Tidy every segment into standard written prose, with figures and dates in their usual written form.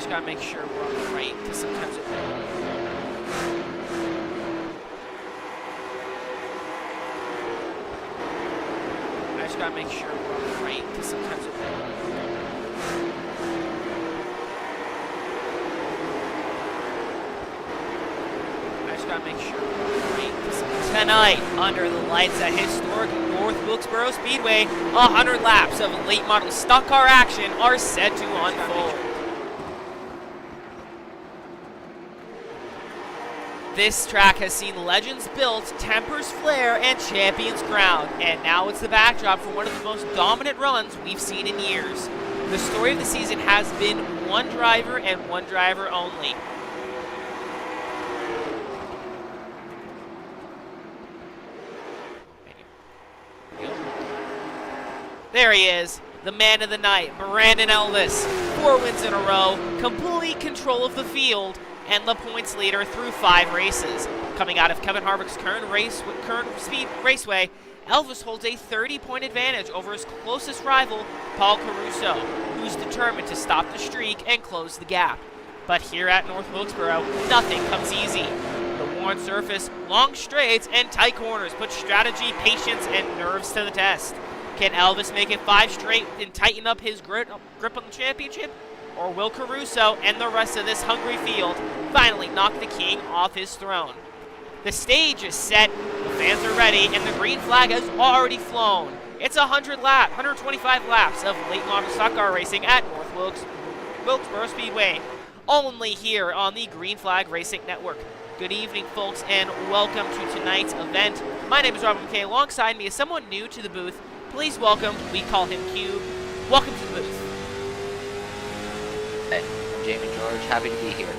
just gotta make sure we're on the right, because sometimes it... I just gotta make sure we're on the right, because sometimes it... I just gotta make sure we're on the right, because sometimes... Tonight, under the lights at historic North Wilkesboro Speedway, 100 laps of late model stock car action are set to unfold. This track has seen legends built, tempers flare, and champions crowned, and now it's the backdrop for one of the most dominant runs we've seen in years. The story of the season has been one driver and one driver only. There he is, the man of the night, Brandon Elvis. 4 wins in a row, complete control of the field, and the points leader through 5 races. Coming out of Kevin Harvick's current speed raceway, Elvis holds a 30-point advantage over his closest rival, Paul Caruso, who's determined to stop the streak and close the gap. But here at North Wilkesboro, nothing comes easy. The worn surface, long straights, and tight corners put strategy, patience, and nerves to the test. Can Elvis make it 5 straight and tighten up his grip on the championship? Or will Caruso and the rest of this hungry field finally knock the king off his throne? The stage is set, the fans are ready, and the green flag has already flown. It's 125 laps of late model stock car racing at North Wilkesboro Speedway, only here on the Green Flag Racing Network. Good evening, folks, and welcome to tonight's event. My name is Robert McKay. Alongside me is someone new to the booth. Please welcome, we call him Cube. Welcome to the booth. Hey, I'm Jamie George, happy to be here.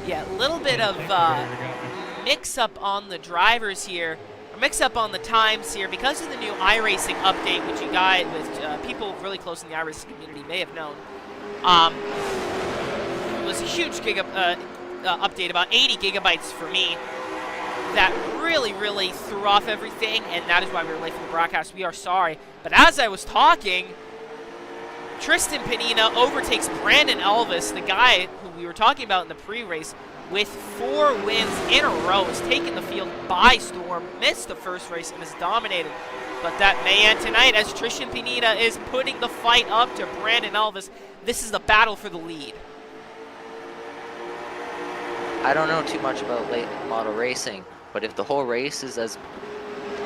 Yeah, a little bit of mix-up on the drivers here, or mix-up on the times here, because of the new iRacing update, which you guys, with people really close in the iRacing community may have known. It was a huge update, about 80 gigabytes for me, that really threw off everything, and that is why we were late for the broadcast. We are sorry. But as I was talking, Tristan Panina overtakes Brandon Elvis, the guy who we were talking about in the pre-race, with 4 wins in a row, has taken the field by storm, missed the first race, and has dominated. But that may end tonight as Tristan Panina is putting the fight up to Brandon Elvis. This is the battle for the lead. I don't know too much about late model racing, but if the whole race is as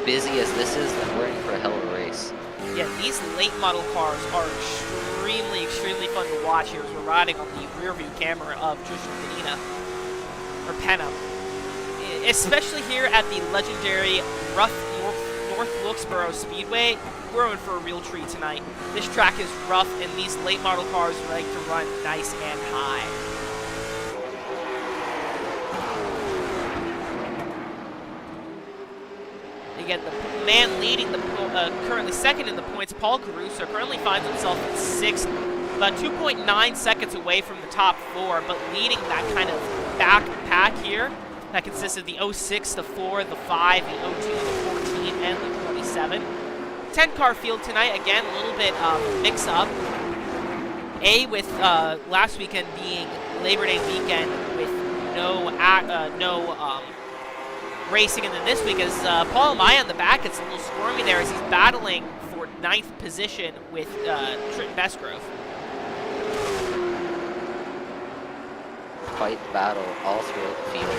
busy as this is, then we're in for a hell of a race. Yeah, these late model cars are extremely fun to watch here as we're riding on the rear view camera of Tristan Panina, or Penna. Especially here at the legendary rough North Wilkesboro Speedway, we're in for a real treat tonight. This track is rough, and these late model cars like to run nice and high. Again, the man leading the currently second in the points, Paul Caruso, currently finds himself in 6th, about 2.9 seconds away from the top 4, but leading that kind of back pack here. That consists of the 06, the 4, the 5, the 02, the 14, and the 27. 10-car field tonight, again, a little bit mix-up. With last weekend being Labor Day weekend with no racing, and then this week is Paul Maya on the back. It's a little squirmy there as he's battling for 9th position with Trenton Bestgrove. Fight battle all throughout the field.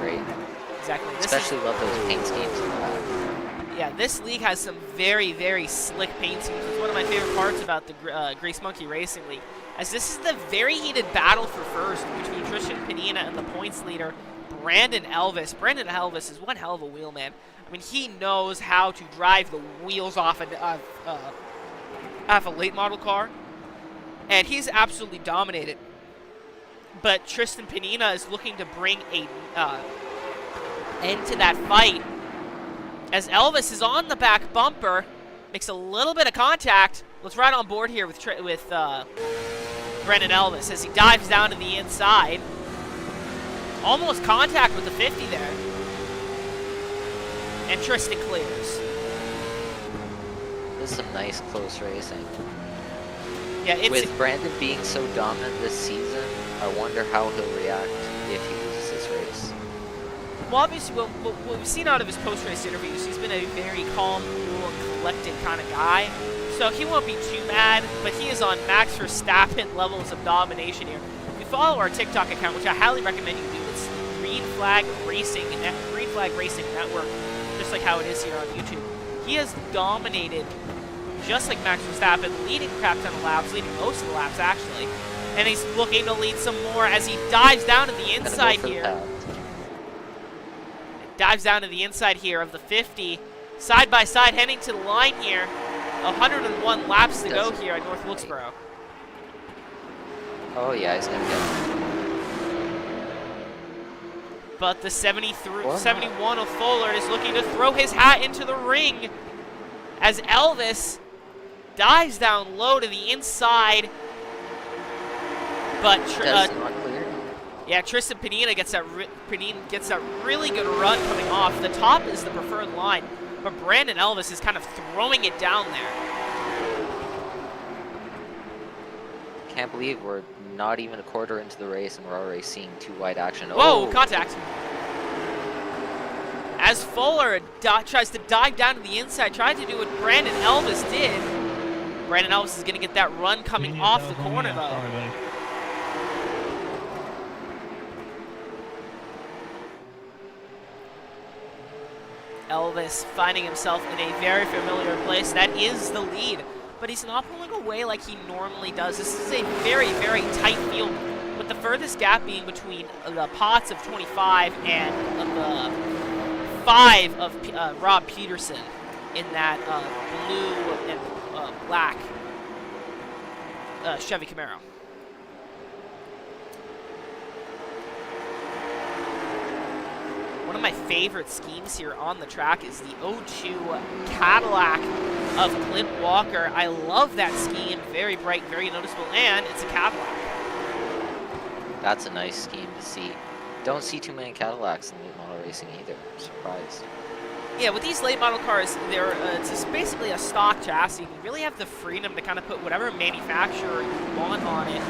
Great. Exactly. Especially love those paint schemes in the back. Yeah, this league has some very slick paint schemes. It's one of my favorite parts about the Grease Monkey Racing League, as this is the very heated battle for first between Tristan Panina and the points leader, Brandon Elvis. Brandon Elvis is one hell of a wheel man. I mean, he knows how to drive the wheels off a late model car, and he's absolutely dominated. But Tristan Panina is looking to bring a end to that fight, as Elvis is on the back bumper, makes a little bit of contact. Let's ride on board here with Brandon Elvis as he dives down to the inside. Almost contact with the 50 there. And Tristan clears. This is some nice close racing. Yeah, it's With Brandon being so dominant this season, I wonder how he'll react if he loses this race. well, obviously, what we've seen out of his post-race interviews, he's been a very calm, cool, collected kind of guy. So he won't be too mad, but he is on Max Verstappen levels of domination here. If you follow our TikTok account, which I highly recommend you do, it's Green Flag Racing Network, just like how it is here on YouTube. He has dominated, just like Max Verstappen, leading crap ton of laps, leading most of the laps actually, and he's looking to lead some more as he dives down to the inside here. Dives down to the inside here of the 50, side by side, heading to the line here. 101 laps to go here at North Wilkesboro. Oh yeah, he's gonna get it. But the 71 of Fuller is looking to throw his hat into the ring as Elvis dives down low to the inside. But yeah, Tristan Panina gets that really good run coming off. The top is the preferred line, but Brandon Elvis is kind of throwing it down there. Can't believe we're not even a quarter into the race and we're already seeing too wide action. Whoa, contact. As Fuller tries to dive down to the inside, tried to do what Brandon Elvis did. Brandon Elvis is going to get that run coming off the corner, though. Elvis finding himself in a very familiar place. That is the lead, but he's not pulling away like he normally does. This is a very, very tight field, with the furthest gap being between the Potts of 25 and the 5 of Rob Peterson in that blue and black Chevy Camaro. One of my favorite schemes here on the track is the 02 Cadillac of Clint Walker. I love that scheme. Very bright, very noticeable, and it's a Cadillac. That's a nice scheme to see. Don't see too many Cadillacs in late model racing either. I'm surprised. Yeah, with these late model cars, it's just basically a stock chassis. You really have the freedom to kind of put whatever manufacturer you want on it.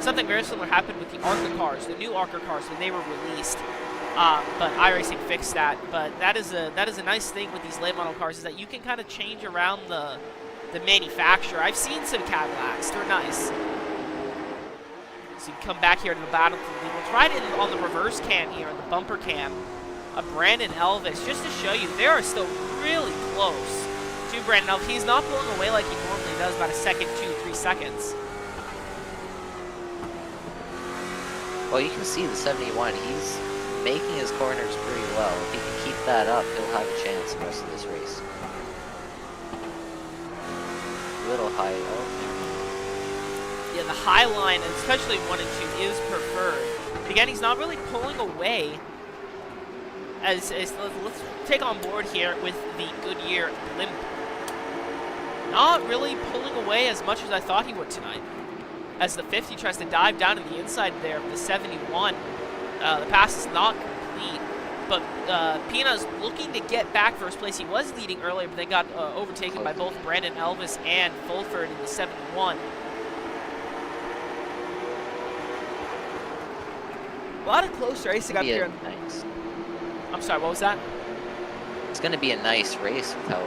Something very similar happened with the ARCA cars, the new ARCA cars when they were released. But iRacing fixed that. But that is a nice thing with these late model cars, is that you can kind of change around the manufacturer. I've seen some Cadillacs; they're nice. So you come back here to the battlefield. We'll try it on the reverse cam here, the bumper cam. Brandon Elvis, just to show you, they are still really close to Brandon Elvis. He's not pulling away like he normally does, about a second, 2-3 seconds. Well, you can see the 71. He's making his corners pretty well. If he can keep that up, he'll have a chance the rest of this race. A little high. Oh. Yeah, the high line, especially 1 and 2, is preferred. Again, he's not really pulling away. Let's take on board here with the Goodyear Blimp. Not really pulling away as much as I thought he would tonight. As the 50 tries to dive down to the inside there of the 71. The pass is not complete, but Pina's looking to get back first place. He was leading earlier, but they got overtaken by both Brandon Elvis and Fulford in the 71. A lot of close racing up here. Nice. I'm sorry, what was that? It's going to be a nice race with how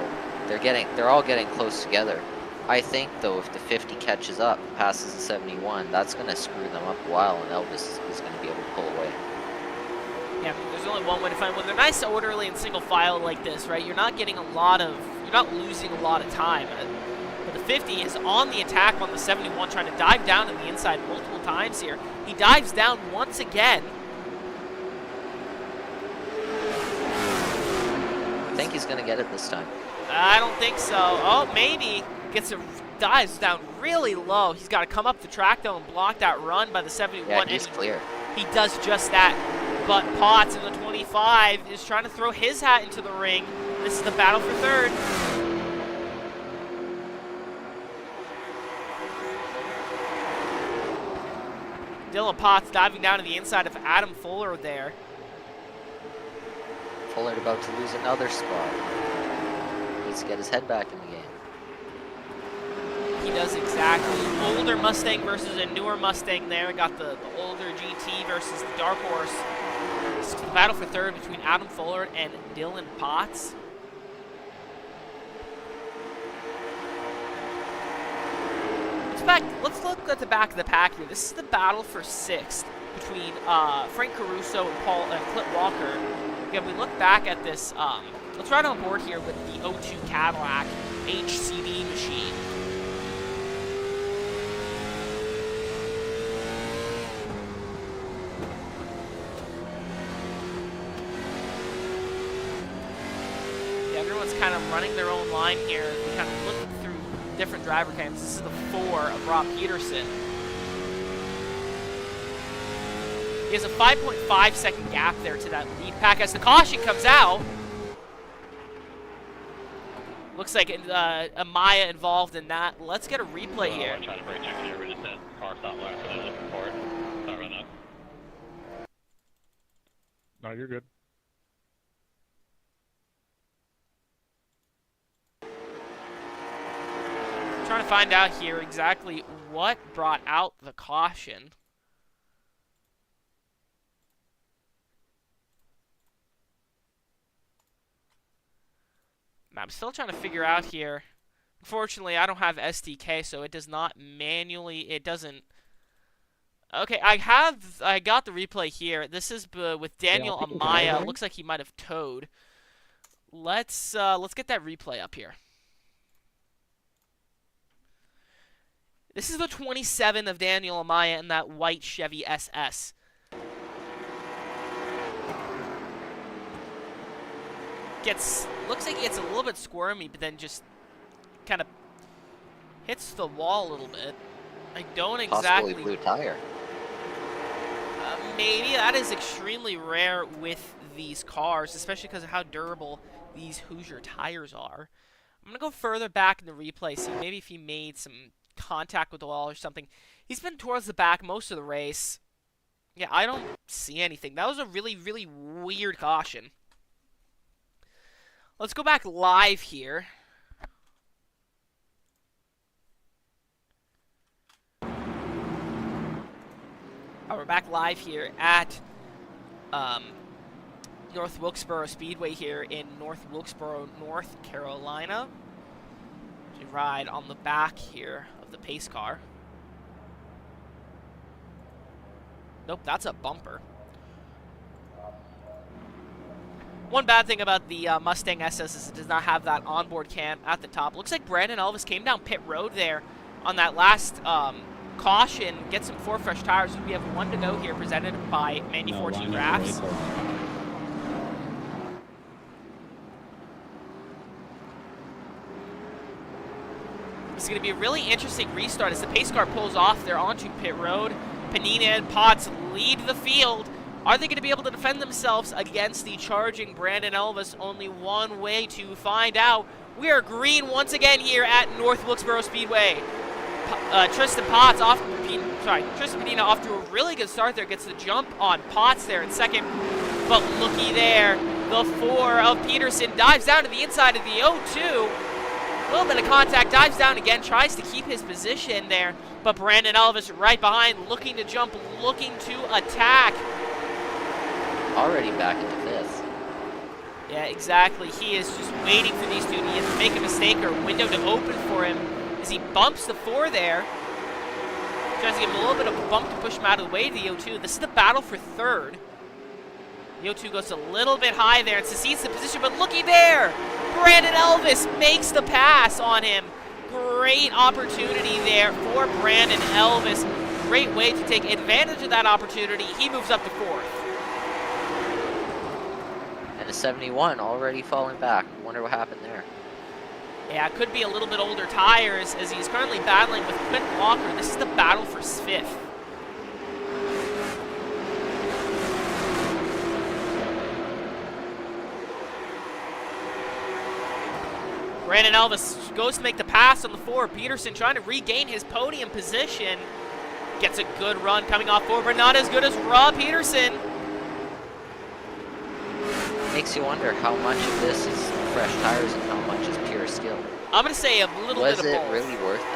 they're all getting close together. I think, though, if the 50 catches up, passes the 71, that's going to screw them up a while, and Elvis is going to be able to pull away. Yeah, there's only one way to find when they're nice orderly and single file like this, right? You're not losing a lot of time. But the 50 is on the attack on the 71, trying to dive down to the inside multiple times here. He dives down once again. I think he's going to get it this time. I don't think so. Oh, maybe. Dives down really low. He's got to come up the track, though, and block that run by the 71. Yeah, he's clear. He does just that. But Potts in the 25 is trying to throw his hat into the ring. This is the battle for third. Dylan Potts diving down to the inside of Adam Fuller there. Fuller about to lose another spot. Needs to get his head back in the game. he does exactly. Older Mustang versus a newer Mustang there. Got the older GT versus the Dark Horse. It's the battle for third between Adam Fuller and Dylan Potts. Let's look at the back of the pack here. This is the battle for sixth between Frank Caruso and Clint Walker. Again, we look back at this. Let's ride on board here with the 02 Cadillac HCD machine. Yeah, everyone's kind of running their own line here. We kind of look through different driver cams. This is the 4 of Rob Peterson. He has a 5.5 second gap there to that lead pack as the caution comes out. Looks like Amaya involved in that. Let's get a replay here. I'm trying to break check here. We just said car stop left, so they're looking for it. Not run up. No, you're good. Trying to find out here exactly what brought out the caution. I'm still trying to figure out here. Unfortunately, I don't have SDK, so it does not manually, it doesn't. Okay, I got the replay here. This is with Daniel Amaya. Looks like he might have towed. Let's get that replay up here. This is the 27 of Daniel Amaya in that white Chevy SS. Looks like it's a little bit squirmy, but then just kind of hits the wall a little bit. I don't exactly. Possibly blue tire. Maybe. That is extremely rare with these cars, especially because of how durable these Hoosier tires are. I'm gonna go further back in the replay, see maybe if he made some contact with the wall or something. He's been towards the back most of the race. Yeah, I don't see anything. That was a really, really weird caution. Let's go back live here. We're back live here at North Wilkesboro Speedway here in North Wilkesboro, North Carolina. We ride on the back here of the pace car. Nope, that's a bumper. One bad thing about the Mustang SS is it does not have that onboard cam at the top. Looks like Brandon Elvis came down pit road there on that last caution. Get some 4 fresh tires. We have 1 to go here, presented by Mandy 14 Graphs. This is going to be a really interesting restart as the pace car pulls off there onto pit road. Panina and Potts lead the field. Are they going to be able to defend themselves against the charging Brandon Elvis? Only one way to find out. We are green once again here at North Wilkesboro Speedway. Tristan Panina off to a really good start there. Gets the jump on Potts there in second. But looky there, the 4 of Peterson dives down to the inside of the 02. A little bit of contact, dives down again, tries to keep his position there. But Brandon Elvis right behind, looking to jump, looking to attack. Already back into 5th. Yeah, exactly. He is just waiting for these two to make a mistake or a window to open for him as he bumps the 4 there. Tries to give him a little bit of a bump to push him out of the way to the 02. This is the battle for third. The 02 goes a little bit high there and succeeds the position, but looky there! Brandon Elvis makes the pass on him. Great opportunity there for Brandon Elvis. Great way to take advantage of that opportunity. He moves up to 4th. And the 71 already falling back. Wonder what happened there. Yeah, it could be a little bit older tires as he's currently battling with Quint Walker. This is the battle for 5th. Brandon Elvis goes to make the pass on the 4. Peterson trying to regain his podium position. Gets a good run coming off 4, but not as good as Rob Peterson. Makes you wonder how much of this is fresh tires and how much is pure skill. I'm going to say a little bit of both. Was it really worth it?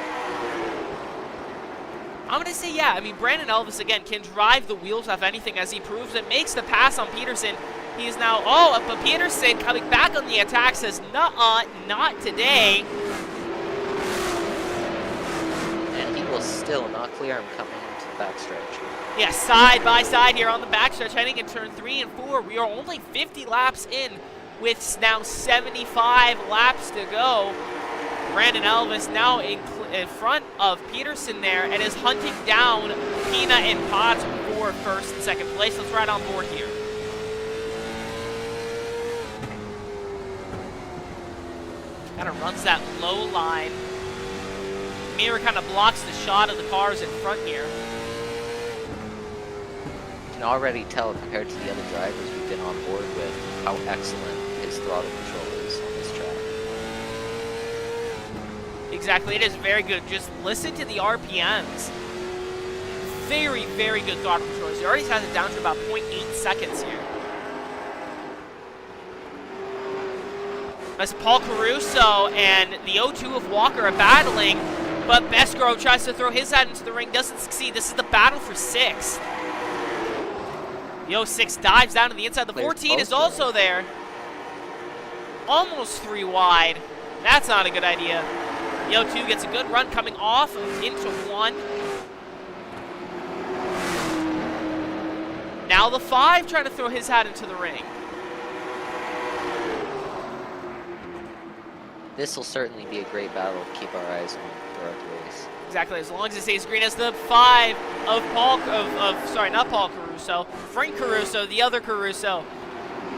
I'm going to say, yeah. I mean, Brandon Elvis, again, can drive the wheels off anything as he proves it. Makes the pass on Peterson. He is now, but Peterson coming back on the attack says, nuh-uh, not today. And he will still not clear him coming into the backstretch. Yeah, side by side here on the backstretch, heading in turn 3 and 4. We are only 50 laps in with now 75 laps to go. Brandon Elvis now in front of Peterson there and is hunting down Pina and Potts for first and second place. Let's ride on board here. Kind of runs that low line. Mirror kind of blocks the shot of the cars in front here. You can already tell compared to the other drivers we've been on board with how excellent his throttle control is on this track. Exactly, it is very good. Just listen to the RPMs. Very, very good throttle control. He already has it down to about 0.8 seconds here. As Paul Caruso and the O2 of Walker are battling, but Besgrove tries to throw his hat into the ring, doesn't succeed. This is the battle for 6th. The 06 dives down to the inside. The 14 is also there. Almost 3 wide. That's not a good idea. The 02 gets a good run coming off into 1. Now the 5 trying to throw his hat into the ring. This will certainly be a great battle to keep our eyes on throughout the race. Exactly, as long as it stays green. As the 5 of sorry, not Paul Caruso, Frank Caruso, the other Caruso,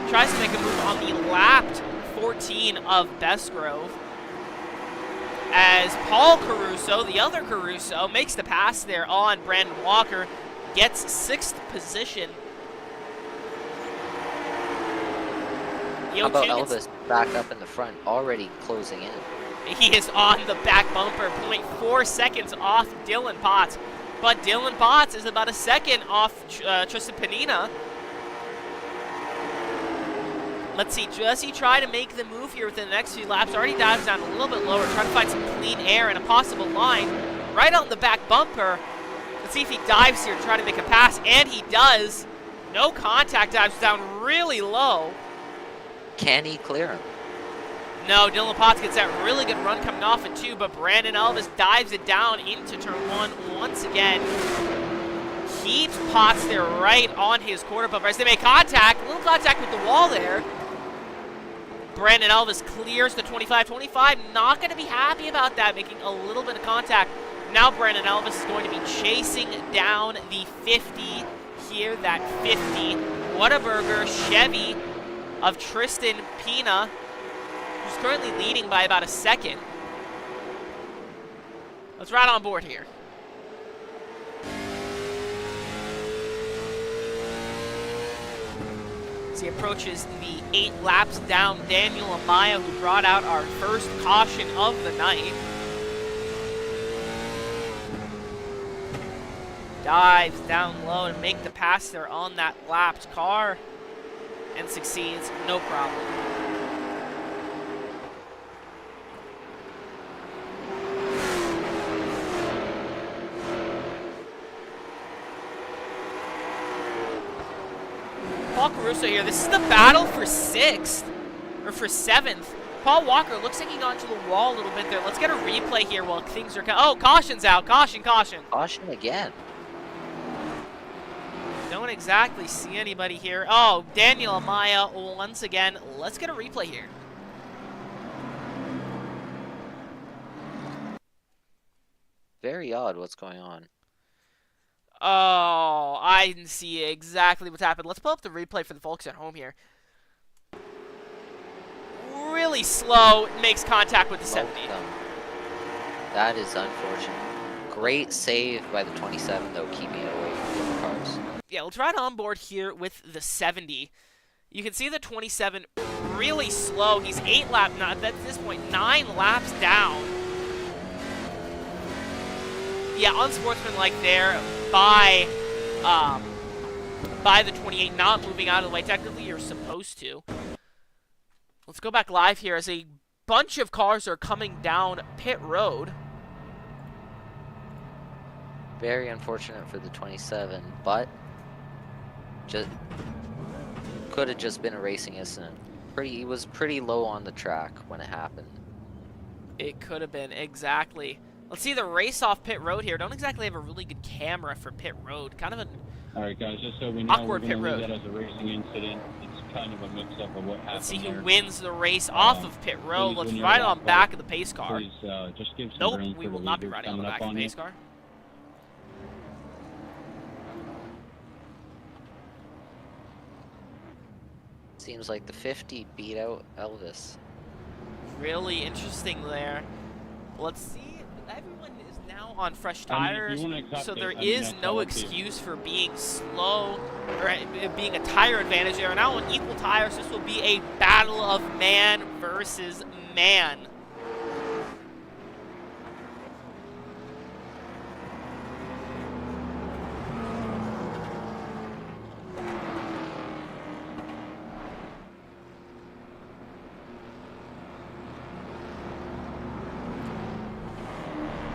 tries to make a move on the lapped 14 of Besgrove. As Paul Caruso, the other Caruso, makes the pass there on Brandon Walker, gets 6th position. How about Elvis back up in the front, already closing in? He is on the back bumper, 0.4 seconds off Dylan Potts. But Dylan Potts is about a second off Tristan Panina. Let's see, does he try to make the move here within the next few laps? Already dives down a little bit lower, trying to find some clean air and a possible line right on the back bumper. Let's see if he dives here to try to make a pass, and he does. No contact, dives down really low. Can he clear him? No, Dylan Potts gets that really good run coming off at 2, but Brandon Elvis dives it down into turn 1 once again. Keeps Potts there right on his quarter bumper as they make contact. A little contact with the wall there. Brandon Elvis clears the 25-25. Not going to be happy about that, making a little bit of contact. Now Brandon Elvis is going to be chasing down the 50 here, that 50 Whataburger Chevy of Tristan Pina, who's currently leading by about a second. Let's ride on board here. As he approaches the 8 laps down, Daniel Amaya, who brought out our first caution of the night. Dives down low and make the pass there on that lapped car. And succeeds, no problem. Paul Caruso here. This is the battle for 6th, or for 7th. Paul Walker looks like he got into the wall a little bit there. Let's get a replay here while things are... Oh, caution's out. Caution, caution. Caution again. Don't exactly see anybody here. Oh, Daniel Amaya once again. Let's get a replay here. Very odd what's going on. Oh, I didn't see exactly what's happened. Let's pull up the replay for the folks at home here. Really slow, makes contact with the 70. That is unfortunate. Great save by the 27, though, keeping it away from the cars. Yeah, let's ride on board here with the 70. You can see the 27 really slow. He's 8 laps, not at this point, 9 laps down. Yeah, unsportsmanlike there by the 28, not moving out of the way. Technically, you're supposed to. Let's go back live here as a bunch of cars are coming down pit road. Very unfortunate for the 27, but just could have just been a racing incident. He was pretty low on the track when it happened. It could have been, exactly. Let's see the race off pit road here. Don't exactly have a really good camera for pit road. Kind of an Alright guys, just so we know, awkward we're pit going to leave road. that as a racing incident. It's kind of a mix-up of what happened. Let's see who there. wins the race off of pit road. Please, Let's when you're ride at on that back point, of the pace car. Please, just give some Nope, room we for will the not be leaders riding on the coming back up of the on you. pace car. Seems like the 50 beat out Elvis. Really interesting there. Let's see. Everyone is now on fresh I mean, if tires, you wanna accept so it, there I mean, is that's no all up to you. excuse for being slow or being a tire advantage. They are now on equal tires. This will be a battle of man versus man.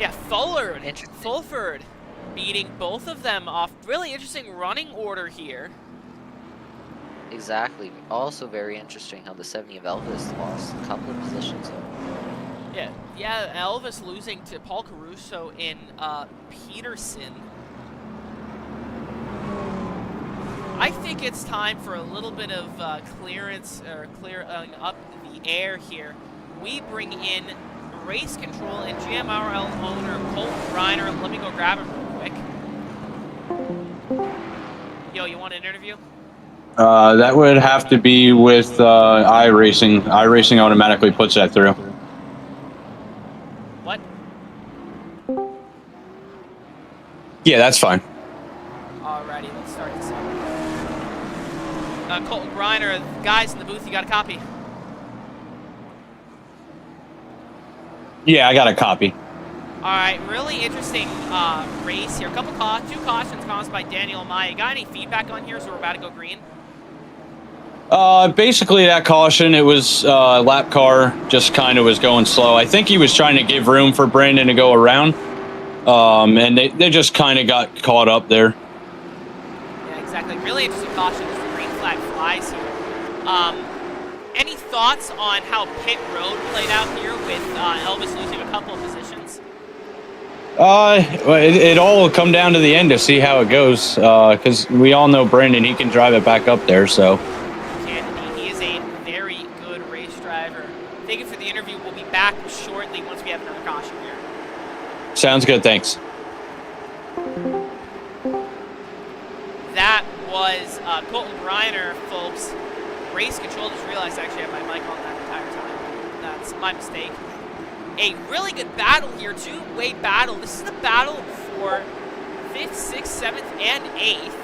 Yeah, Fulford beating both of them off. Really interesting running order here. Exactly. Also very interesting how the 70 of Elvis lost a couple of positions though. Yeah, Elvis losing to Paul Caruso in Peterson. I think it's time for a little bit of clearance or clearing up the air here. We bring in race control and GMRL owner Colt Reiner. Let me go grab him real quick. Yo, you want an interview? That would have to be with iRacing. iRacing automatically puts that through. What? Yeah, that's fine. Alrighty, let's start this up. Colton Griner, guys in the booth, you got a copy? Yeah, I got a copy. Alright, really interesting race here. Two cautions caused by Daniel Maya. Got any feedback on here, so we're about to go green? Basically that caution, it was lap car, just kind of was going slow. I think he was trying to give room for Brandon to go around, and they just kind of got caught up there. Yeah, exactly. Really interesting caution as the green flag flies here. Any thoughts on how pit road played out here with Elvis losing a couple of positions? It all will come down to the end to see how it goes, because we all know Brandon, he can drive it back up there, so. He is a very good race driver. Thank you for the interview. We'll be back shortly once we have another caution here. Sounds good, thanks. That was Colton Reiner, folks. Race control. Just realized I actually had my mic on that entire time. That's my mistake. A really good battle here, two-way battle. This is the battle for 5th, 6th, 7th, and 8th.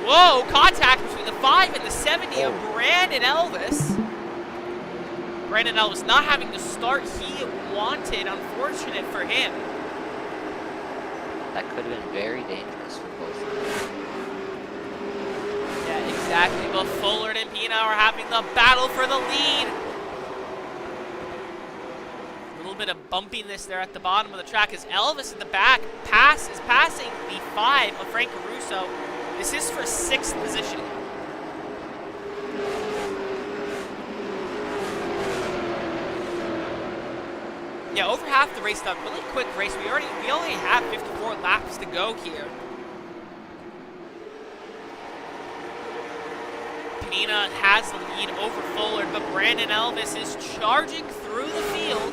Whoa, contact between the 5 and the 70 of Brandon Elvis. Brandon Elvis not having the start he wanted, unfortunate for him. That could have been very dangerous for both of them. Yeah, exactly. Both Fullard and Pina are having the battle for the lead. A little bit of bumpiness there at the bottom of the track as Elvis in the back is passing the 5 of Frank Caruso. This is for 6th position. Yeah, over half the race done. Really quick race. We only have 54 laps to go here. Pina has the lead over Fullard, but Brandon Elvis is charging through the field.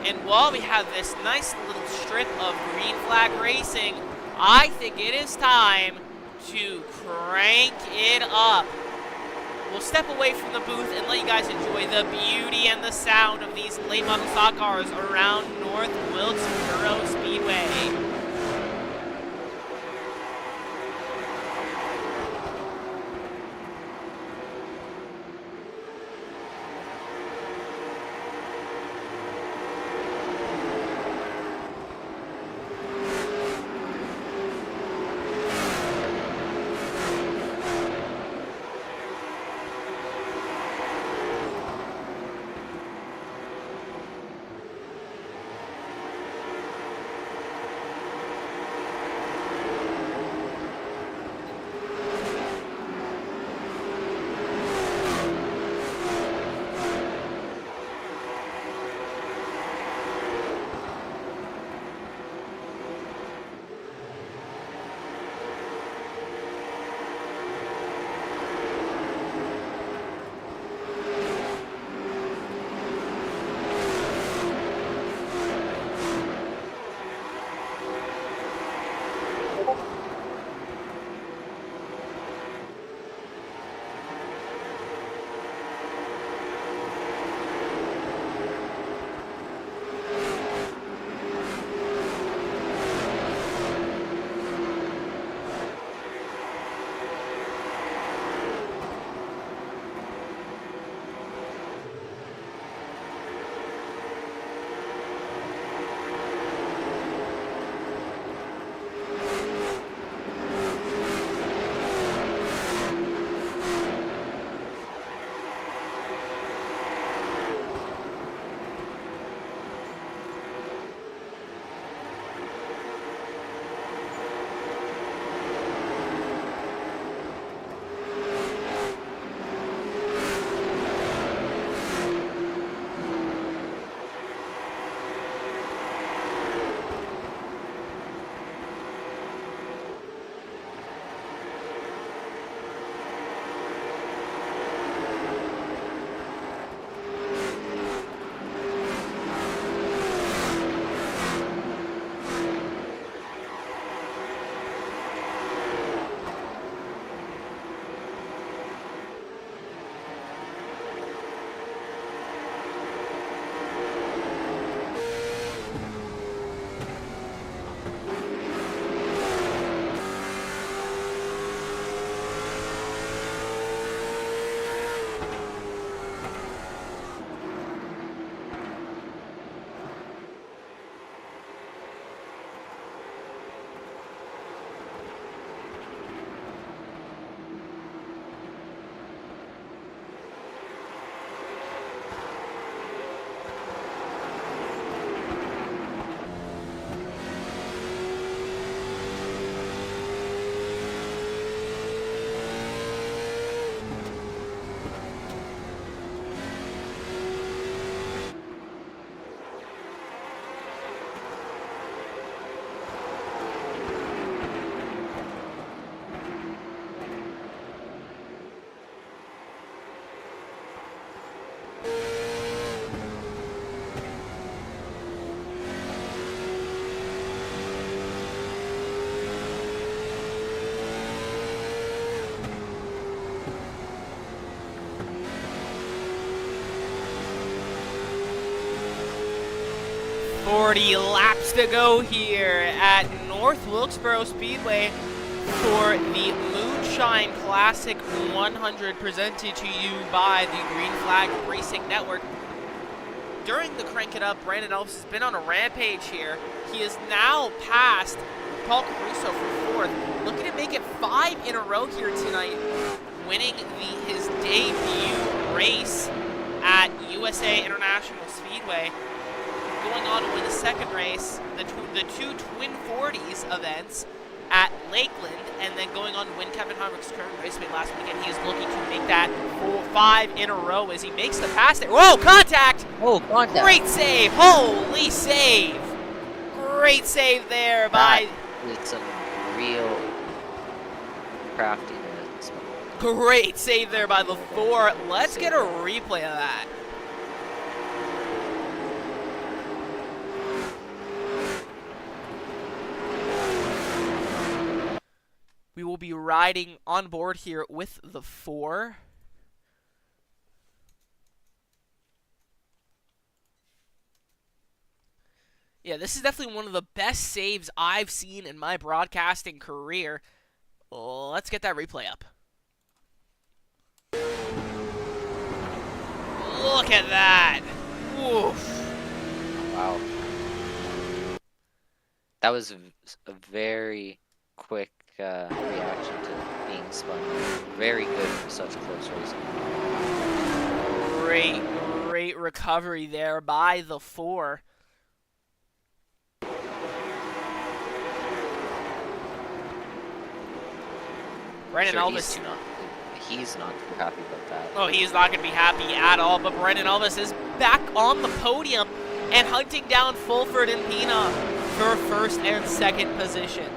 And while we have this nice little strip of green flag racing, I think it is time to crank it up. We'll step away from the booth and let you guys enjoy the beauty and the sound of these late model stock cars around North Wilkesboro Speedway. 40 laps to go here at North Wilkesboro Speedway for the Moonshine Classic 100 presented to you by the Green Flag Racing Network. During the Crank It Up, Brandon Elvis has been on a rampage here. He is now past Paul Caruso for fourth, looking to make it 5 in a row here tonight, winning his debut race at USA International Speedway. Going on to win the second race, the two Twin 40s events at Lakeland, and then going on to win Kevin Harvick's current raceway last weekend. He is looking to make that 5 in a row as he makes the pass there. Whoa, contact! Oh, contact. Great save! Holy save! Great save there by... It's some real craftiness. Great save there by the 4. Let's get a replay of that. We will be riding on board here with the 4. Yeah, this is definitely one of the best saves I've seen in my broadcasting career. Let's get that replay up. Look at that. Woof. Wow. That was a very quick reaction to being spun. Very good for such close racing. Great recovery there by the 4. Brandon Elvis. He's not too happy about that. Oh, he's not going to be happy at all. But Brandon Elvis is back on the podium and hunting down Fulford and Pina for first and second position.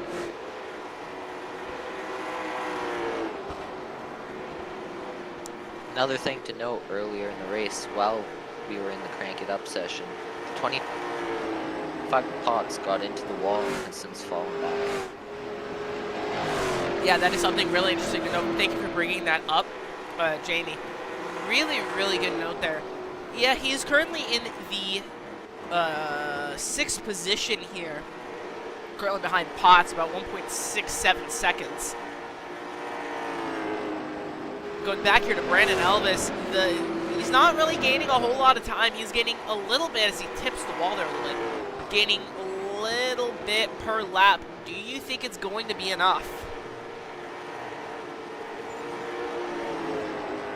Another thing to note earlier in the race, while we were in the Crank It Up session, 25 pots got into the wall and has since fallen back. Yeah, that is something really interesting to note. Thank you for bringing that up, Jamie. Really good note there. Yeah, he's currently in the 6th position here. Currently behind Potts, about 1.67 seconds. Going back here to Brandon Elvis, he's not really gaining a whole lot of time. He's gaining a little bit as he tips the wall there a little bit. Gaining a little bit per lap. Do you think it's going to be enough?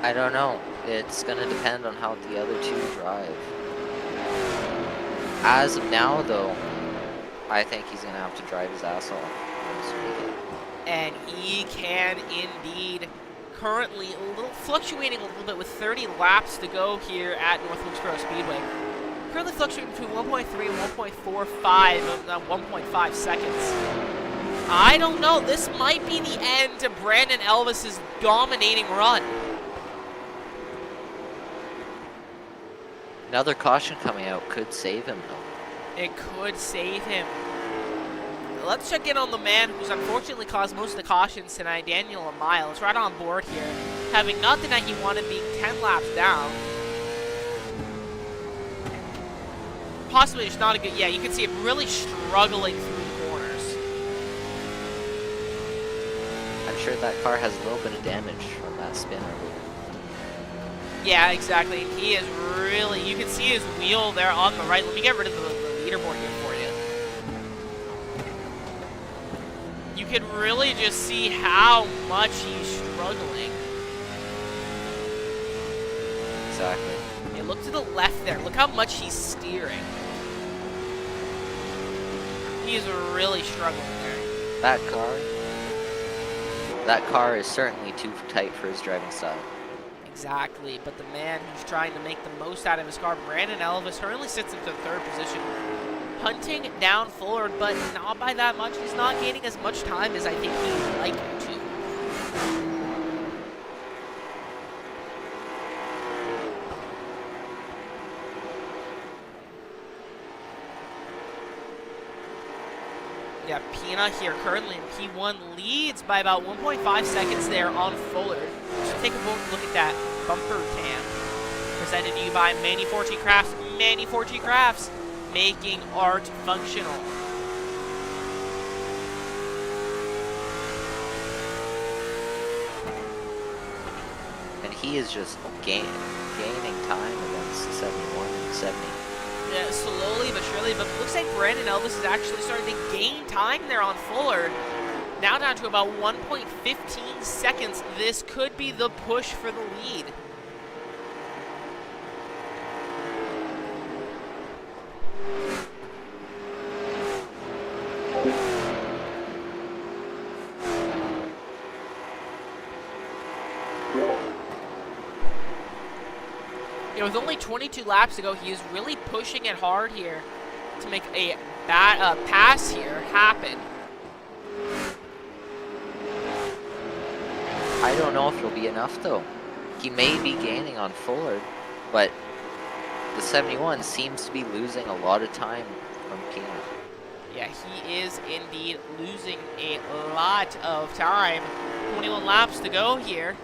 I don't know. It's going to depend on how the other two drive. As of now, though, I think he's going to have to drive his ass off. And he can indeed. Currently fluctuating a little bit with 30 laps to go here at North Wilkesboro Speedway. Currently fluctuating between 1.3 and 1.45, 1.5 seconds. I don't know. This might be the end to Brandon Elvis's dominating run. Another caution coming out could save him, though. It could save him. Let's check in on the man who's unfortunately caused most of the cautions tonight, Daniel Amaya. Let's right on board here. Having not the night he wanted, being 10 laps down. Possibly just not a good... Yeah, you can see him really struggling through the corners. I'm sure that car has a little bit of damage from that spin earlier. Yeah, exactly. He is really... You can see his wheel there on the right. Let me get rid of the leaderboard here for you. You can really just see how much he's struggling. Exactly. Yeah, look to the left there. Look how much he's steering. He is really struggling there. That car is certainly too tight for his driving style. Exactly, but the man who's trying to make the most out of his car, Brandon Elvis, currently sits into 3rd position. Hunting down Fullard, but not by that much. He's not gaining as much time as I think he would like to. Yeah, Pina here currently in P1 leads by about 1.5 seconds there on Fullard. So take a look at that bumper cam. Presented to you by Manny 4G Crafts. Manny 4G Crafts. making art functional. And he is just gaining time against the 71 and 70. Yeah, slowly but surely, but looks like Brandon Elvis is actually starting to gain time there on Fuller. Now down to about 1.15 seconds. This could be the push for the lead. With only 22 laps to go, he is really pushing it hard here to make a pass here happen. I don't know if it'll be enough though. He may be gaining on Fuller, but the 71 seems to be losing a lot of time from Peanut. Yeah, he is indeed losing a lot of time. 21 laps to go here.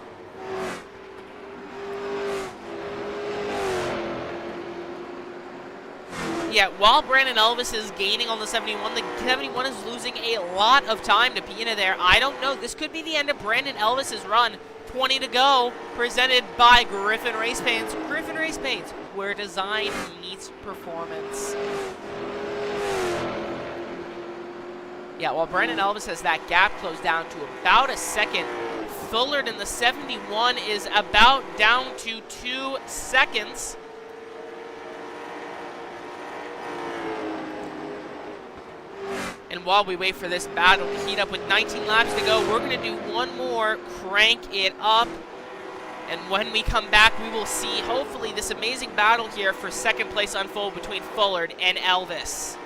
Yeah, while Brandon Elvis is gaining on the 71, the 71 is losing a lot of time to Pina there. I don't know. This could be the end of Brandon Elvis's run. 20 to go, presented by Griffin Race Paints. Griffin Race Paints, where design meets performance. Yeah, while Brandon Elvis has that gap closed down to about a second, Fullard in the 71 is about down to 2 seconds. And while we wait for this battle to heat up with 19 laps to go, we're going to do one more, crank it up. And when we come back, we will see, hopefully, this amazing battle here for second place unfold between Fullard and Elvis.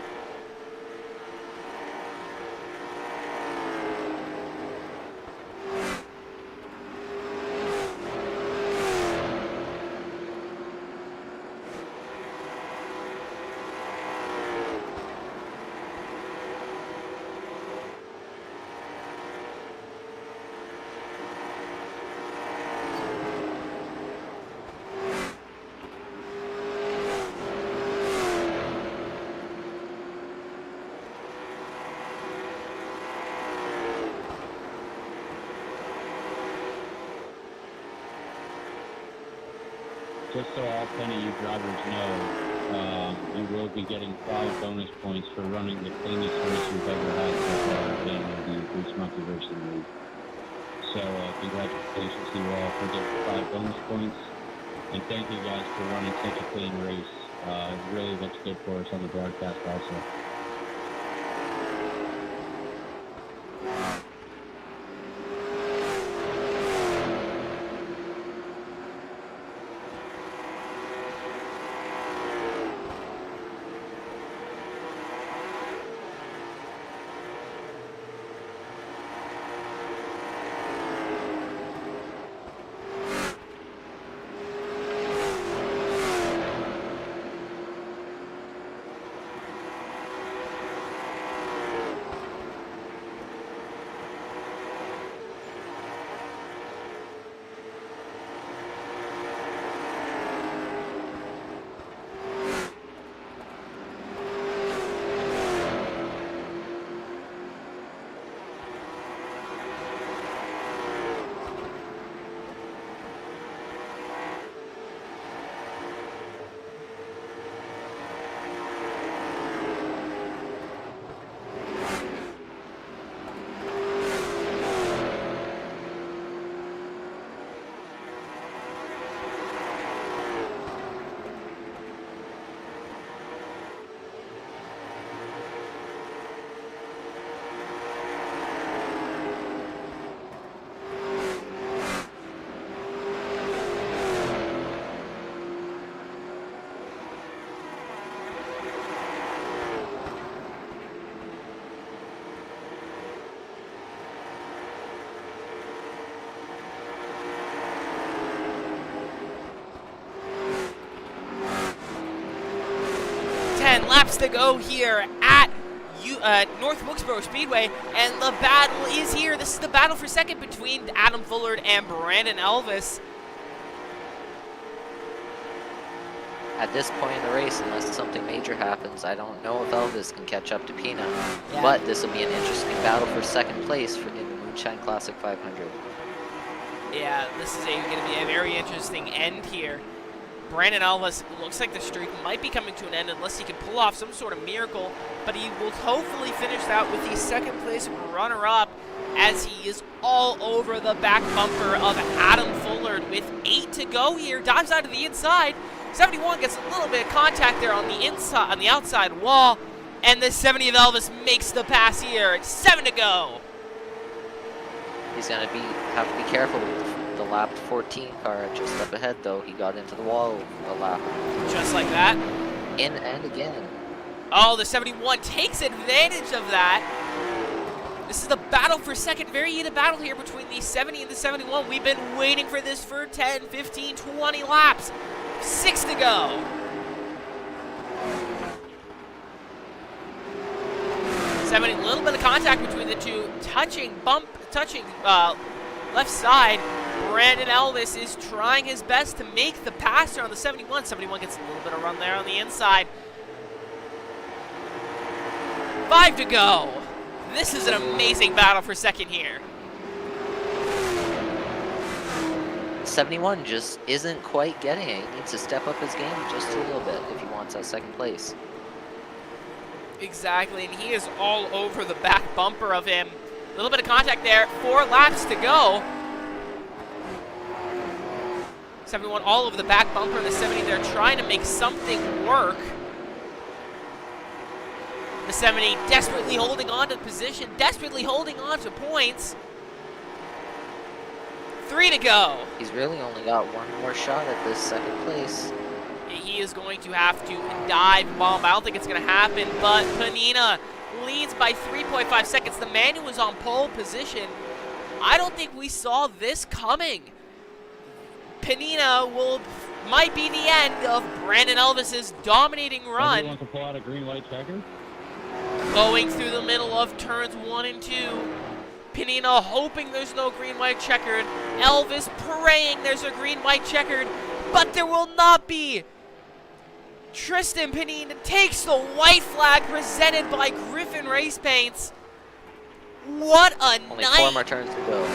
Just so all 10 of you drivers know, you will be getting 5 bonus points for running the cleanest race you've ever had so far in the Boost Monkey Racing League. So congratulations to you all for getting 5 bonus points, and thank you guys for running such a clean race. It really looks good for us on the broadcast also. Laps to go here at North Wilkesboro Speedway, and the battle is here. This is the battle for second between Adam Fullard and Brandon Elvis. at this point in the race, unless something major happens, I don't know if Elvis can catch up to Pina. Yeah. But this will be an interesting battle for second place in the Moonshine Classic 500. Yeah, this is going to be a very interesting end here. Brandon Elvis looks like the streak might be coming to an end unless he can pull off some sort of miracle, but he will hopefully finish out with the second place runner-up as he is all over the back bumper of Adam Fullard with 8 to go here. Dives out to the inside. 71 gets a little bit of contact there on the inside, on the outside wall, and the 70 of Elvis makes the pass here. It's 7 to go. He's going to have to be careful with the lapped 14 car just up ahead, though. He got into the wall a lap. Just like that. In and again. Oh, the 71 takes advantage of that. This is the battle for second, very heated battle here between the 70 and the 71. We've been waiting for this for 10, 15, 20 laps. 6 to go. 70, a little bit of contact between the two, touching left side. Brandon Elvis is trying his best to make the pass there on the 71. 71 gets a little bit of run there on the inside. 5 to go. This is an amazing battle for second here. 71 just isn't quite getting it. He needs to step up his game just a little bit if he wants that second place. Exactly, and he is all over the back bumper of him. A little bit of contact there. 4 laps to go. 71 all over the back bumper of the 70. They're trying to make something work. The 70 desperately holding on to the position, desperately holding on to points. 3 to go. He's really only got one more shot at this second place. He is going to have to dive bomb. I don't think it's going to happen, but Panina leads by 3.5 seconds. The man who was on pole position, I don't think we saw this coming. Panina might be the end of Brandon Elvis's dominating run. Want to pull out a green-white checker? Going through the middle of turns 1 and 2. Panina hoping there's no green-white checkered. Elvis praying there's a green-white checkered, but there will not be. Tristan Panina takes the white flag presented by Griffin Race Paints. What a Only night. 4 more turns to go.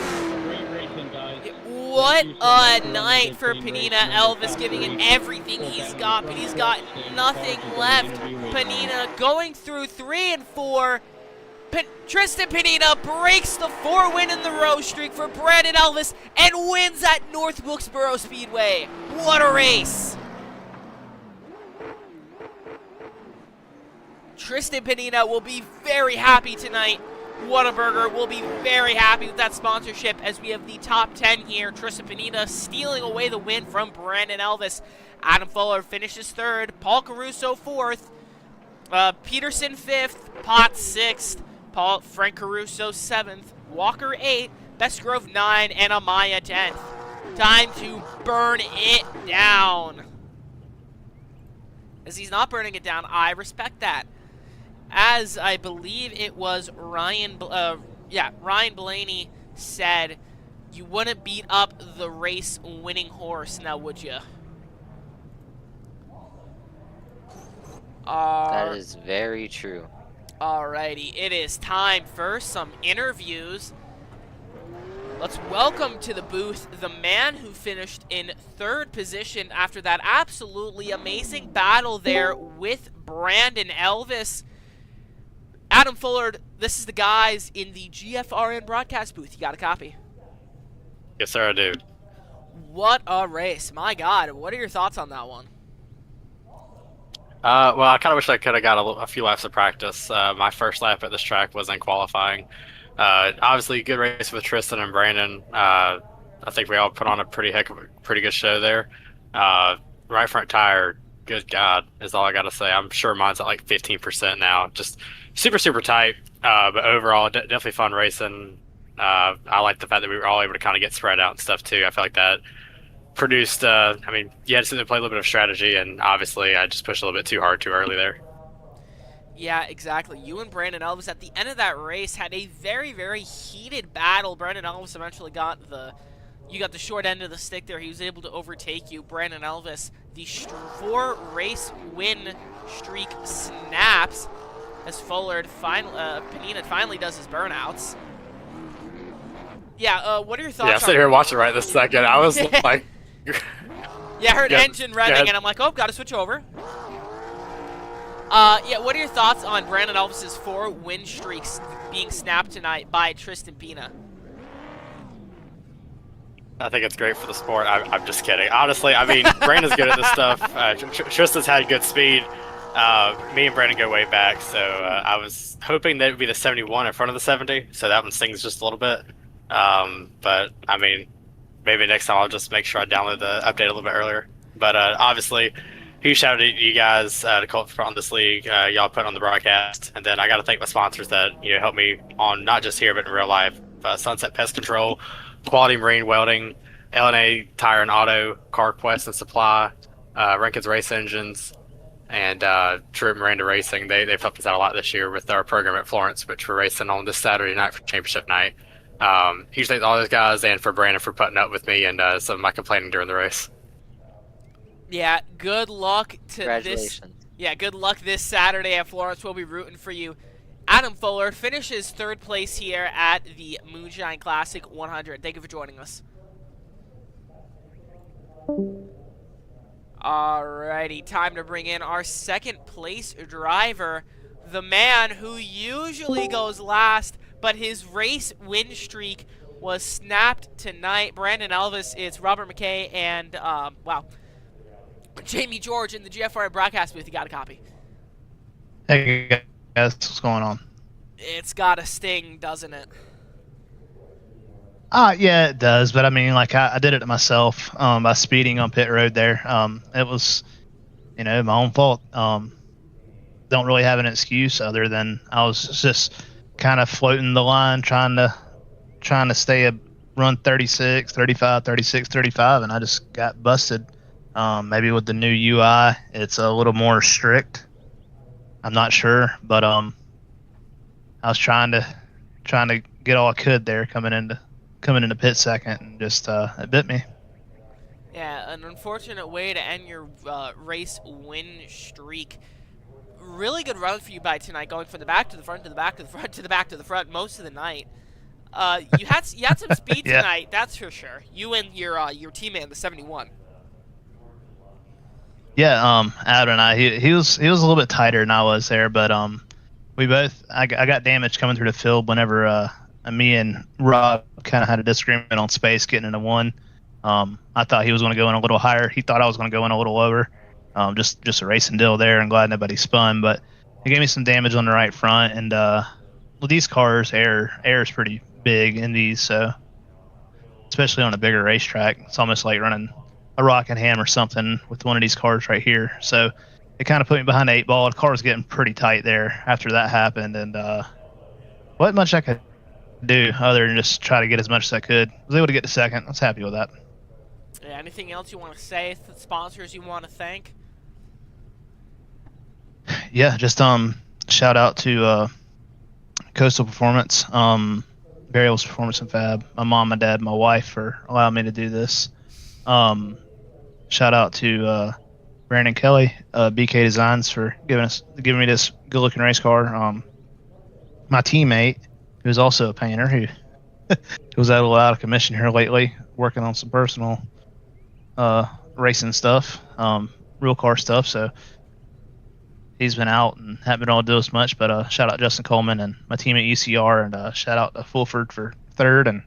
Great racing, guys. What a night for Panina. Elvis giving it everything he's got, but he's got nothing left. Panina going through 3 and 4. Tristan Panina breaks the 4-win-in-the-row streak for Brandon Elvis and wins at North Wilkesboro Speedway. What a race. Tristan Panina will be very happy tonight. Whataburger will be very happy with that sponsorship as we have the top 10 here. Tristan Panina stealing away the win from Brandon Elvis. Adam Fuller finishes 3rd. Paul Caruso 4th. Peterson 5th. Potts 6th. Frank Caruso 7th. Walker 8th. Bestgrove 9th. And Amaya 10th. Time to burn it down. As he's not burning it down, I respect that. As I believe it was Ryan Blaney said, you wouldn't beat up the race-winning horse, now would you? That is very true. Alrighty, it is time for some interviews. Let's welcome to the booth the man who finished in 3rd position after that absolutely amazing battle there with Brandon Elvis. Adam Fullard, this is the guys in the GFRN broadcast booth. You got a copy? Yes, sir, I do. What a race. My God, what are your thoughts on that one? Well, I kind of wish I could have got a few laps of practice. My first lap at this track was in qualifying. Obviously, good race with Tristan and Brandon. I think we all put on a pretty good show there. Right front tire, good God, is all I got to say. I'm sure mine's at like 15% now. Just super tight, but overall, definitely fun racing. I like the fact that we were all able to kind of get spread out and stuff too. I feel like that produced, I mean, you had to sit there and play a little bit of strategy, and obviously I just pushed a little bit too hard too early there. Yeah, exactly. You and Brandon Elvis at the end of that race had a very, very heated battle. Brandon Elvis eventually got the You got the short end of the stick there. He was able to overtake you. Brandon Elvis, the 4-race win streak snaps as Fullard Panina finally does his burnouts. Yeah, what are your thoughts? Yeah, I'm sitting here watching right this second. I was like... Yeah, I heard Yeah, engine revving, and I'm like, oh, gotta switch over. Yeah, what are your thoughts on Brandon Elvis's 4 win streaks being snapped tonight by Tristan Pina? I think it's great for the sport. I'm just kidding. Honestly, I mean, Brandon's good at this stuff. Tristan's had good speed. Me and Brandon go way back, so I was hoping that it would be the 71 in front of the 70, so that one stings just a little bit. But, I mean, maybe next time I'll just make sure I download the update a little bit earlier. But obviously, huge shout out to you guys to call on this league. Y'all put on the broadcast, and then I got to thank my sponsors that help me on not just here but in real life. Sunset Pest Control, Quality Marine Welding, LNA Tire and Auto, CarQuest and Supply, Rankin's Race Engines, and True Miranda Racing. They've helped us out a lot this year with our program at Florence, which we're racing on this Saturday night for championship night. Huge thanks to all those guys and for Brandon for putting up with me and some of my complaining during the race. Yeah, good luck to Congratulations. this. Yeah, good luck this Saturday at Florence. We'll be rooting for you. Adam Fuller finishes 3rd place here at the Moonshine Classic 100. Thank you for joining us. Alrighty, time to bring in our 2nd place driver, the man who usually goes last, but his race win streak was snapped tonight. Brandon Elvis, it's Robert McKay and, Jamie George in the GFRN broadcast booth. You got a copy? Hey guys, what's going on? It's got a sting, doesn't it? Yeah, it does. But I mean, like I did it to myself by speeding on pit road there. It was, my own fault. Don't really have an excuse other than I was just kind of floating the line, trying to stay a run 36, 35, 36, 35, and I just got busted. Maybe with the new UI, it's a little more strict. I'm not sure, but I was trying to get all I could there coming into pit second, and just it bit me. Yeah, an unfortunate way to end your race win streak. Really good run for you by tonight, going from the back to the front to the back to the front to the back to the front most of the night. You had some speed Yeah. tonight, that's for sure. You and your teammate in the 71. Yeah, Adam and I, he was a little bit tighter than I was there, but I got damaged coming through the field whenever me and Rob kind of had a disagreement on space getting into one. I thought he was going to go in a little higher. He thought I was going to go in a little lower. Just a racing deal there, and glad nobody spun. But it gave me some damage on the right front, and with these cars, air is pretty big in these, so especially on a bigger racetrack, it's almost like running a Rockingham or something with one of these cars right here. So it kind of put me behind the 8 ball. The car was getting pretty tight there after that happened, and wasn't much I could do other than just try to get as much as I could. Was able to get to second. I was happy with that. Yeah, anything else you want to say? Sponsors you want to thank? Yeah, just shout out to Coastal Performance, Burials Performance and Fab, my mom, my dad, my wife for allowing me to do this. Shout out to Brandon Kelly, BK Designs for giving me this good looking race car. My teammate, who's also a painter, who was a little out of commission here lately, working on some personal racing stuff, real car stuff. So he's been out and haven't been able to do as much. But shout out Justin Coleman and my team at UCR, and shout out to Fulford for 3rd, and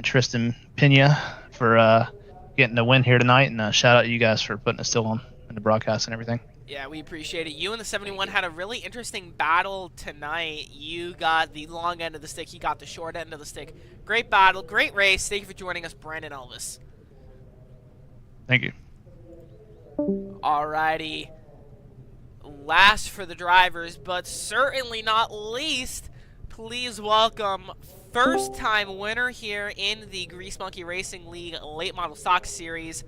Tristan Pena for getting the win here tonight. And shout out to you guys for putting it still on in the broadcast and everything. Yeah, we appreciate it. You and the 71 had a really interesting battle tonight. You got the long end of the stick. He got the short end of the stick. Great battle. Great race. Thank you for joining us, Brandon Elvis. Thank you. Alrighty. Last for the drivers, but certainly not least, please welcome first-time winner here in the Grease Monkey Racing League Late Model Stock Series.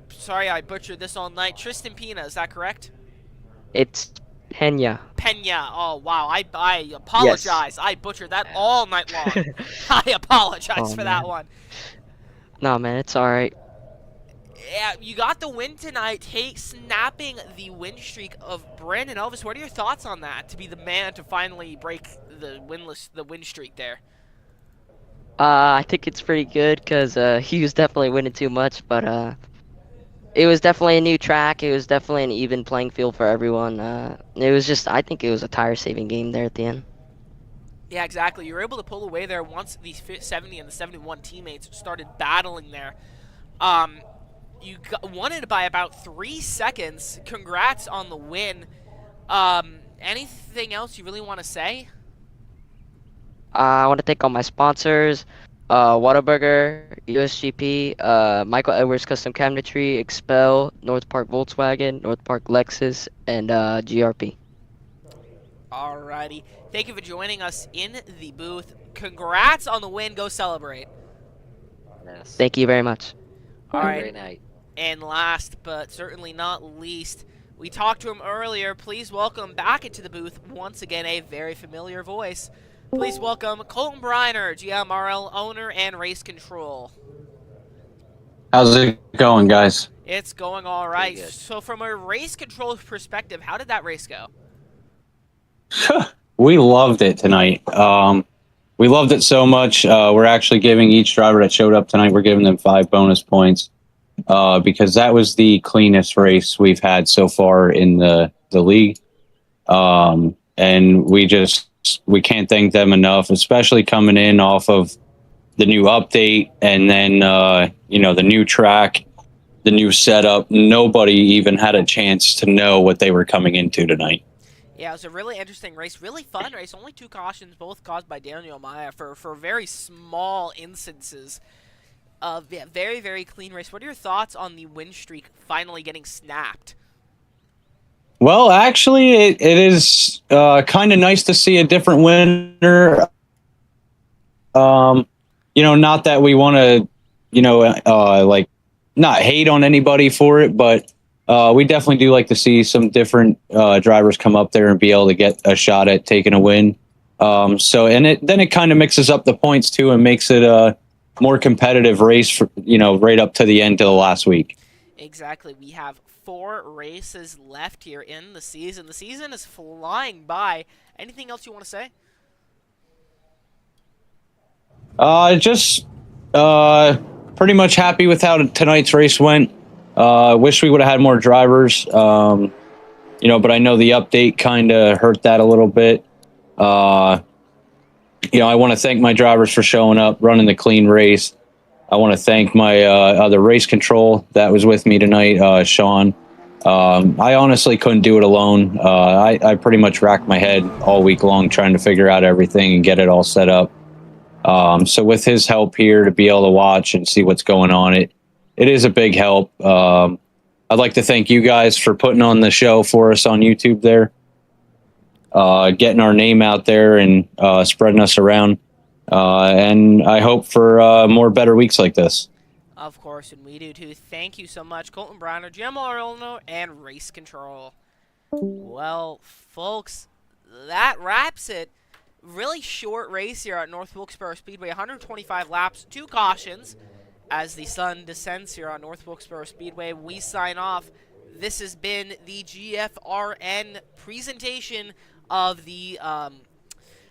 Sorry I butchered this all night. Tristan Pena, is that correct? It's Pena. Pena. Oh, wow. I apologize. Yes. I butchered that all night long. I apologize for that one. No, man, it's all right. Yeah, you got the win tonight, snapping the win streak of Brandon Elvis. What are your thoughts on that? To be the man to finally break the win streak there. I think it's pretty good because he was definitely winning too much, but it was definitely a new track. It was definitely an even playing field for everyone. It was just, I think it was a tire-saving game there at the end. Yeah, exactly. You were able to pull away there once the 70 and the 71 teammates started battling there. You won it by about 3 seconds. Congrats on the win. Anything else you really want to say? I want to thank all my sponsors, Whataburger, USGP, Michael Edwards Custom Cabinetry, Expel, North Park Volkswagen, North Park Lexus, and GRP. Alrighty. Thank you for joining us in the booth. Congrats on the win. Go celebrate. Yes. Thank you very much. Have a Alright. great night. And last but certainly not least, we talked to him earlier. Please welcome back into the booth once again a very familiar voice. Please welcome Colton Briner, GMRL owner and race control. How's it going, guys? It's going all right. Pretty good. So from a race control perspective, how did that race go? We loved it tonight. We loved it so much. We're actually giving each driver that showed up tonight, we're giving them 5 bonus points because that was the cleanest race we've had so far in the league. And we can't thank them enough, especially coming in off of the new update and then, the new track, the new setup. Nobody even had a chance to know what they were coming into tonight. Yeah, it was a really interesting race, really fun race. Only 2 cautions, both caused by Daniel Maya for very small instances of very, very clean race. What are your thoughts on the win streak finally getting snapped? Well, actually, it is kind of nice to see a different winner. Not that we want to, not hate on anybody for it, but we definitely do like to see some different drivers come up there and be able to get a shot at taking a win. Then it kind of mixes up the points too and makes it a more competitive race for, right up to the end of the last week. Exactly. We have 4 races left here in the season. The season is flying by. Anything else you want to say? Just pretty much happy with how tonight's race went. Wish we would have had more drivers, but I know the update kind of hurt that a little bit. I want to thank my drivers for showing up, running the clean race. I want to thank my other race control that was with me tonight, Sean. I honestly couldn't do it alone. I pretty much racked my head all week long trying to figure out everything and get it all set up. So with his help here to be able to watch and see what's going on, it is a big help. I'd like to thank you guys for putting on the show for us on YouTube there, getting our name out there and spreading us around. And I hope for more better weeks like this. Of course, and we do too. Thank you so much, Colton Briner, GMR owner, and Race Control. Well, folks, that wraps it. Really short race here at North Wilkesboro Speedway. 125 laps, 2 cautions. As the sun descends here on North Wilkesboro Speedway, we sign off. This has been the GFRN presentation of the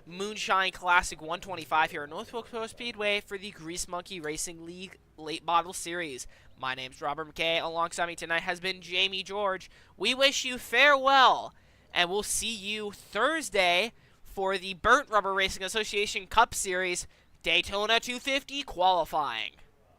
Moonshine Classic 125 here at North Wilkesboro Speedway for the Grease Monkey Racing League Late Model Series. My name's Robert McKay. Alongside me tonight has been Jamie George. We wish you farewell, and we'll see you Thursday for the Burnt Rubber Racing Association Cup Series Daytona 250 qualifying.